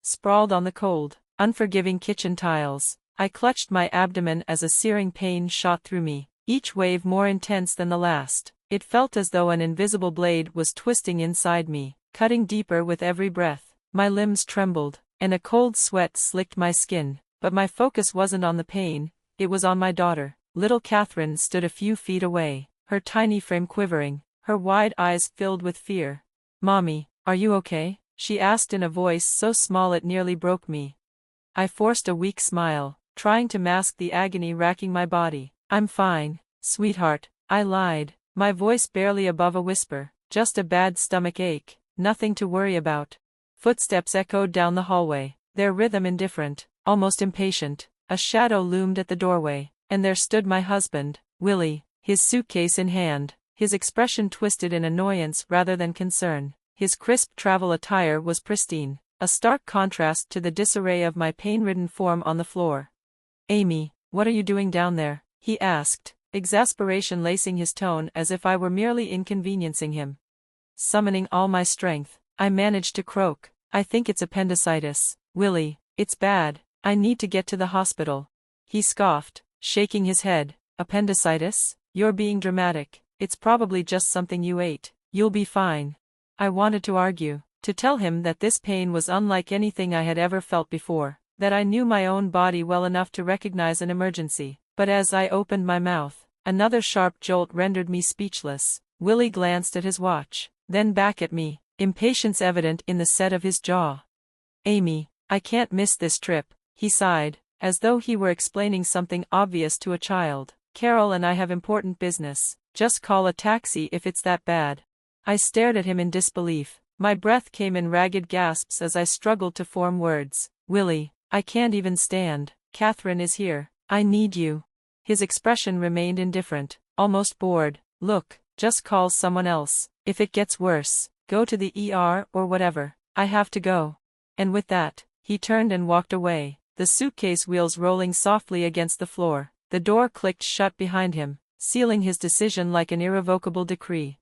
sprawled on the cold, unforgiving kitchen tiles. I clutched my abdomen as a searing pain shot through me, each wave more intense than the last. It felt as though an invisible blade was twisting inside me, cutting deeper with every breath. My limbs trembled, and a cold sweat slicked my skin, but my focus wasn't on the pain, it was on my daughter. Little Catherine stood a few feet away, her tiny frame quivering, her wide eyes filled with fear. "Mommy, are you okay?" she asked in a voice so small it nearly broke me. I forced a weak smile, trying to mask the agony racking my body. "I'm fine, sweetheart," I lied, my voice barely above a whisper. "Just a bad stomach ache, nothing to worry about." Footsteps echoed down the hallway, their rhythm indifferent, almost impatient. A shadow loomed at the doorway, and there stood my husband, Willie, his suitcase in hand, his expression twisted in annoyance rather than concern. His crisp travel attire was pristine, a stark contrast to the disarray of my pain-ridden form on the floor. "Amy, what are you doing down there?" he asked, exasperation lacing his tone as if I were merely inconveniencing him. Summoning all my strength, I managed to croak, "I think it's appendicitis, Willie, it's bad, I need to get to the hospital." He scoffed, shaking his head. "Appendicitis? You're being dramatic, it's probably just something you ate, you'll be fine." I wanted to argue, to tell him that this pain was unlike anything I had ever felt before, that I knew my own body well enough to recognize an emergency, but as I opened my mouth, another sharp jolt rendered me speechless. Willie glanced at his watch, then back at me, impatience evident in the set of his jaw. "Amy, I can't miss this trip," he sighed, as though he were explaining something obvious to a child. "Carol and I have important business, just call a taxi if it's that bad." I stared at him in disbelief, my breath came in ragged gasps as I struggled to form words. "Willie, I can't even stand, Catherine is here, I need you." His expression remained indifferent, almost bored. "Look, just call someone else, if it gets worse, go to the ER or whatever, I have to go." And with that, he turned and walked away, the suitcase wheels rolling softly against the floor. The door clicked shut behind him, sealing his decision like an irrevocable decree.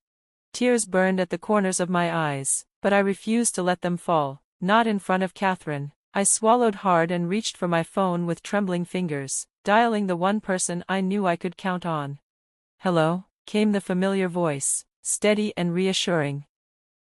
Tears burned at the corners of my eyes, but I refused to let them fall, not in front of Catherine. I swallowed hard and reached for my phone with trembling fingers, dialing the one person I knew I could count on. "Hello?" came the familiar voice, steady and reassuring.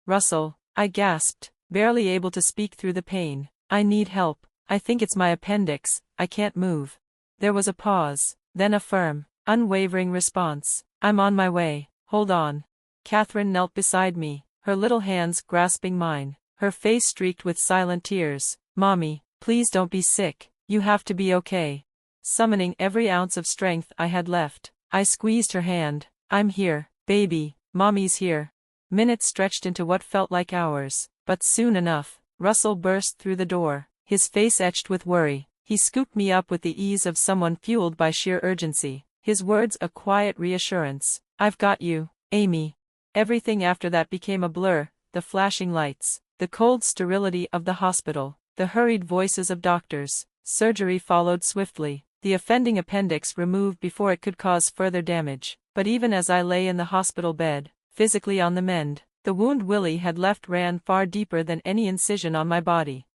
"Russell," I gasped, barely able to speak through the pain. "I need help, I think it's my appendix, I can't move." There was a pause, then a firm, unwavering response. "I'm on my way, hold on." Catherine knelt beside me, her little hands grasping mine, her face streaked with silent tears. "Mommy, please don't be sick, you have to be okay." Summoning every ounce of strength I had left, I squeezed her hand. "I'm here, baby, Mommy's here." Minutes stretched into what felt like hours, but soon enough, Russell burst through the door, his face etched with worry. He scooped me up with the ease of someone fueled by sheer urgency, his words a quiet reassurance. "I've got you, Amy." Everything after that became a blur, the flashing lights, the cold sterility of the hospital, the hurried voices of doctors. Surgery followed swiftly, the offending appendix removed before it could cause further damage. But even as I lay in the hospital bed, physically on the mend, the wound Willie had left ran far deeper than any incision on my body.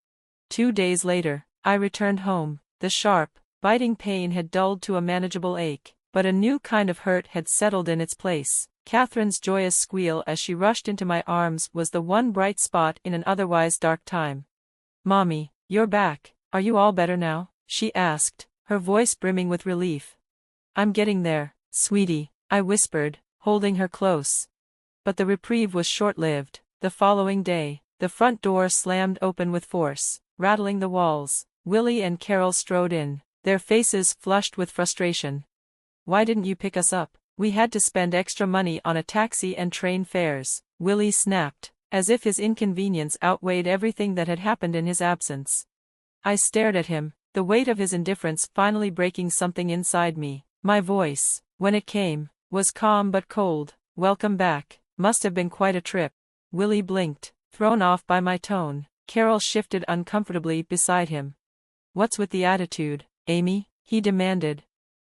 2 days later, I returned home. The sharp, biting pain had dulled to a manageable ache, but a new kind of hurt had settled in its place. Catherine's joyous squeal as she rushed into my arms was the one bright spot in an otherwise dark time. "Mommy, you're back, are you all better now?" she asked, her voice brimming with relief. "I'm getting there, sweetie," I whispered, holding her close. But the reprieve was short-lived. The following day, the front door slammed open with force, rattling the walls. Willie and Carol strode in, their faces flushed with frustration. "Why didn't you pick us up? We had to spend extra money on a taxi and train fares," Willie snapped, as if his inconvenience outweighed everything that had happened in his absence. I stared at him, the weight of his indifference finally breaking something inside me. My voice, when it came, was calm but cold. "Welcome back, must have been quite a trip." Willie blinked, thrown off by my tone. Carol shifted uncomfortably beside him. "What's with the attitude, Amy?" he demanded.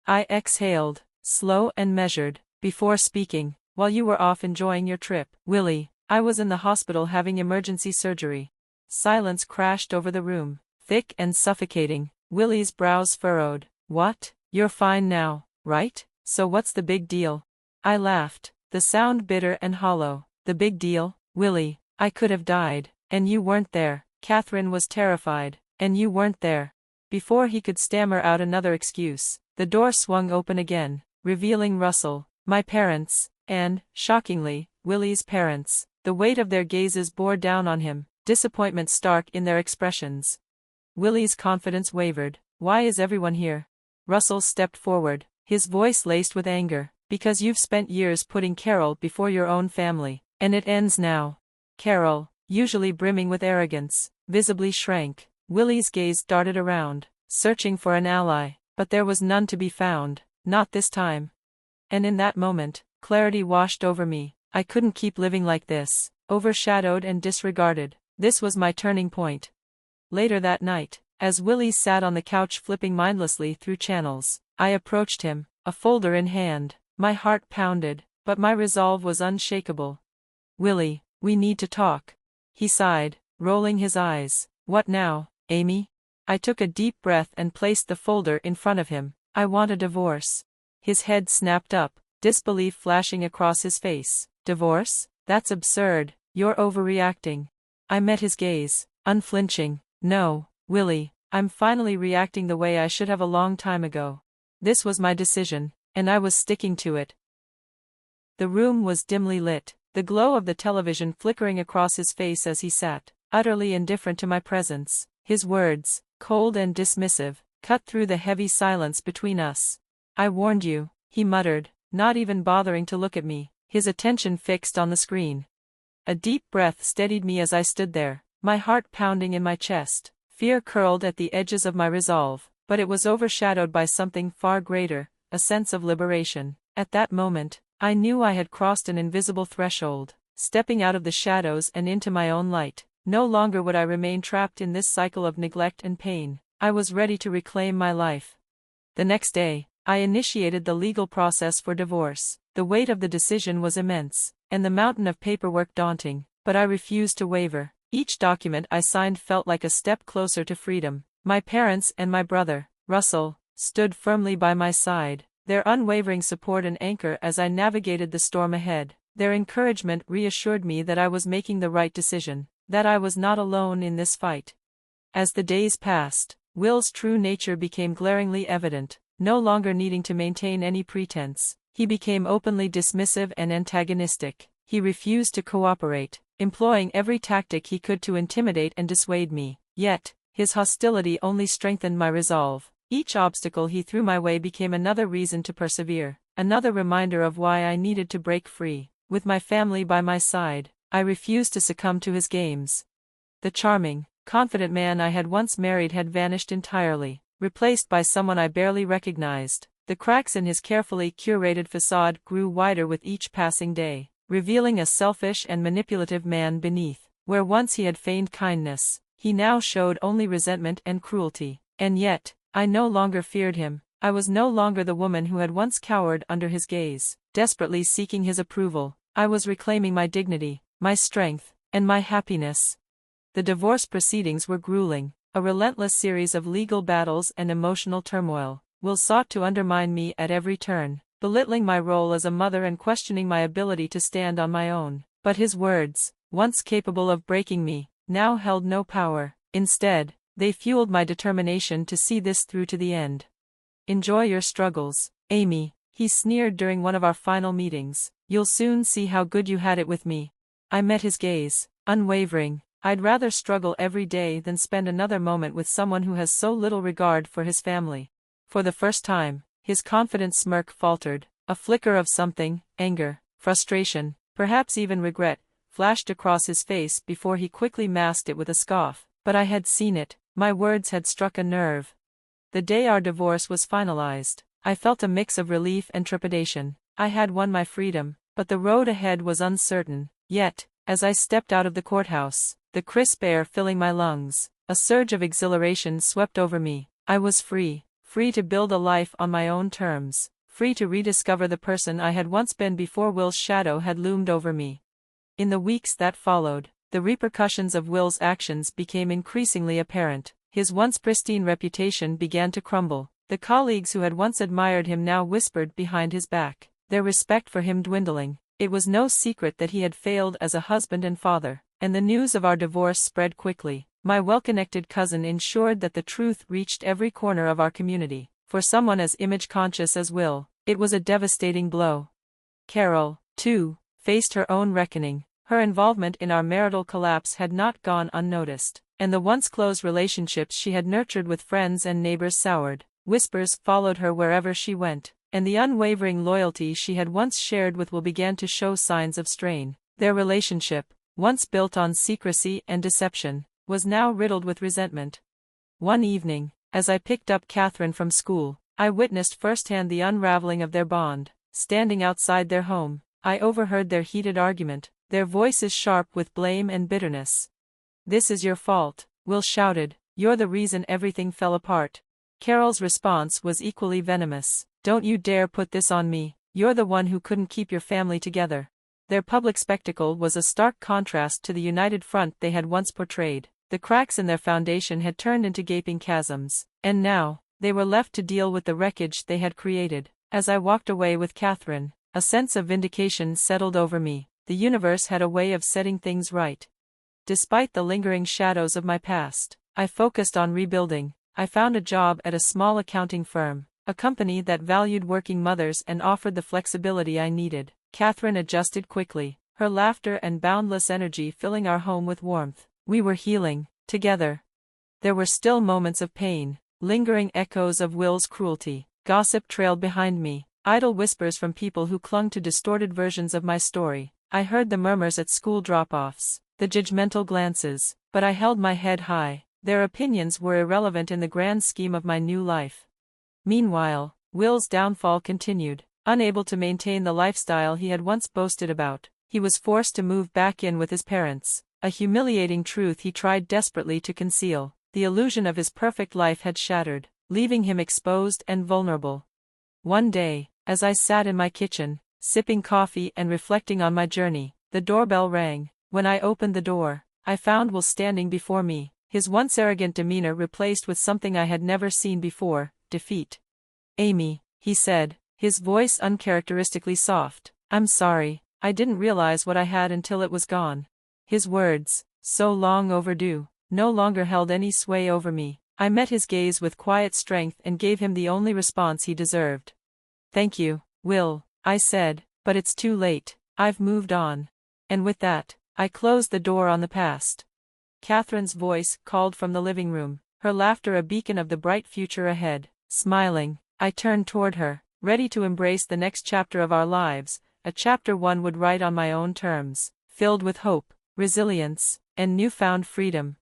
I exhaled, slow and measured, before speaking. "While you were off enjoying your trip, Willie, I was in the hospital having emergency surgery." Silence crashed over the room, thick and suffocating. Willie's brows furrowed. What? You're fine now, right? So what's the big deal? I laughed, the sound bitter and hollow. The big deal? Willie, I could have died, and you weren't there. Catherine was terrified, and you weren't there. Before he could stammer out another excuse, the door swung open again, revealing Russell, my parents, and, shockingly, Willie's parents. The weight of their gazes bore down on him, disappointment stark in their expressions. Willie's confidence wavered. Why is everyone here? Russell stepped forward, his voice laced with anger. Because you've spent years putting Carol before your own family, and it ends now. Carol, usually brimming with arrogance, visibly shrank. Willie's gaze darted around, searching for an ally, but there was none to be found, not this time. And in that moment, clarity washed over me. I couldn't keep living like this, overshadowed and disregarded. This was my turning point. Later that night, as Willie sat on the couch flipping mindlessly through channels, I approached him, a folder in hand. My heart pounded, but my resolve was unshakable. Willie, we need to talk. He sighed, rolling his eyes. What now, Amy? I took a deep breath and placed the folder in front of him. I want a divorce. His head snapped up, disbelief flashing across his face. Divorce? That's absurd. You're overreacting. I met his gaze, unflinching. No, Willie, I'm finally reacting the way I should have a long time ago. This was my decision, and I was sticking to it. The room was dimly lit, the glow of the television flickering across his face as he sat, utterly indifferent to my presence. His words, cold and dismissive, cut through the heavy silence between us. I warned you, he muttered, not even bothering to look at me, his attention fixed on the screen. A deep breath steadied me as I stood there, my heart pounding in my chest. Fear curled at the edges of my resolve, but it was overshadowed by something far greater, a sense of liberation. At that moment, I knew I had crossed an invisible threshold, stepping out of the shadows and into my own light. No longer would I remain trapped in this cycle of neglect and pain. I was ready to reclaim my life. The next day, I initiated the legal process for divorce. The weight of the decision was immense, and the mountain of paperwork daunting, but I refused to waver. Each document I signed felt like a step closer to freedom. My parents and my brother, Russell, stood firmly by my side, their unwavering support an anchor as I navigated the storm ahead. Their encouragement reassured me that I was making the right decision, that I was not alone in this fight. As the days passed, Will's true nature became glaringly evident. No longer needing to maintain any pretense, he became openly dismissive and antagonistic. He refused to cooperate, employing every tactic he could to intimidate and dissuade me. Yet, his hostility only strengthened my resolve. Each obstacle he threw my way became another reason to persevere, another reminder of why I needed to break free. With my family by my side, I refused to succumb to his games. The charming, confident man I had once married had vanished entirely, replaced by someone I barely recognized. The cracks in his carefully curated facade grew wider with each passing day, revealing a selfish and manipulative man beneath. Where once he had feigned kindness, he now showed only resentment and cruelty. And yet, I no longer feared him. I was no longer the woman who had once cowered under his gaze, desperately seeking his approval. I was reclaiming my dignity, my strength, and my happiness. The divorce proceedings were grueling, a relentless series of legal battles and emotional turmoil. Will sought to undermine me at every turn, belittling my role as a mother and questioning my ability to stand on my own. But his words, once capable of breaking me, now held no power. Instead, they fueled my determination to see this through to the end. Enjoy your struggles, Amy, he sneered during one of our final meetings. You'll soon see how good you had it with me. I met his gaze, unwavering. I'd rather struggle every day than spend another moment with someone who has so little regard for his family. For the first time, his confident smirk faltered. A flicker of something, anger, frustration, perhaps even regret, flashed across his face before he quickly masked it with a scoff. But I had seen it, my words had struck a nerve. The day our divorce was finalized, I felt a mix of relief and trepidation. I had won my freedom, but the road ahead was uncertain. Yet, as I stepped out of the courthouse, the crisp air filling my lungs, a surge of exhilaration swept over me. I was free. Free to build a life on my own terms, free to rediscover the person I had once been before Will's shadow had loomed over me. In the weeks that followed, the repercussions of Will's actions became increasingly apparent. His once pristine reputation began to crumble. The colleagues who had once admired him now whispered behind his back, their respect for him dwindling. It was no secret that he had failed as a husband and father, and the news of our divorce spread quickly. My well-connected cousin ensured that the truth reached every corner of our community. For someone as image-conscious as Will, it was a devastating blow. Carol, too, faced her own reckoning. Her involvement in our marital collapse had not gone unnoticed, and the once close relationships she had nurtured with friends and neighbors soured. Whispers followed her wherever she went, and the unwavering loyalty she had once shared with Will began to show signs of strain. Their relationship, once built on secrecy and deception, was now riddled with resentment. One evening, as I picked up Catherine from school, I witnessed firsthand the unraveling of their bond. Standing outside their home, I overheard their heated argument, their voices sharp with blame and bitterness. "This is your fault," Will shouted. "You're the reason everything fell apart." Carol's response was equally venomous. "Don't you dare put this on me. You're the one who couldn't keep your family together." Their public spectacle was a stark contrast to the united front they had once portrayed. The cracks in their foundation had turned into gaping chasms, and now, they were left to deal with the wreckage they had created. As I walked away with Catherine, a sense of vindication settled over me. The universe had a way of setting things right. Despite the lingering shadows of my past, I focused on rebuilding. I found a job at a small accounting firm, a company that valued working mothers and offered the flexibility I needed. Catherine adjusted quickly, her laughter and boundless energy filling our home with warmth. We were healing, together. There were still moments of pain, lingering echoes of Will's cruelty. Gossip trailed behind me, idle whispers from people who clung to distorted versions of my story. I heard the murmurs at school drop-offs, the judgmental glances, but I held my head high. Their opinions were irrelevant in the grand scheme of my new life. Meanwhile, Will's downfall continued. Unable to maintain the lifestyle he had once boasted about, he was forced to move back in with his parents, a humiliating truth he tried desperately to conceal. The illusion of his perfect life had shattered, leaving him exposed and vulnerable. One day, as I sat in my kitchen, sipping coffee and reflecting on my journey, the doorbell rang. When I opened the door, I found Will standing before me, his once arrogant demeanor replaced with something I had never seen before: defeat. "Amy," he said, his voice uncharacteristically soft, "I'm sorry, I didn't realize what I had until it was gone." His words, so long overdue, no longer held any sway over me. I met his gaze with quiet strength and gave him the only response he deserved. "Thank you, Will," I said, "but it's too late. I've moved on." And with that, I closed the door on the past. Catherine's voice called from the living room, her laughter a beacon of the bright future ahead. Smiling, I turned toward her, ready to embrace the next chapter of our lives, a chapter one would write on my own terms, filled with hope, resilience, and newfound freedom.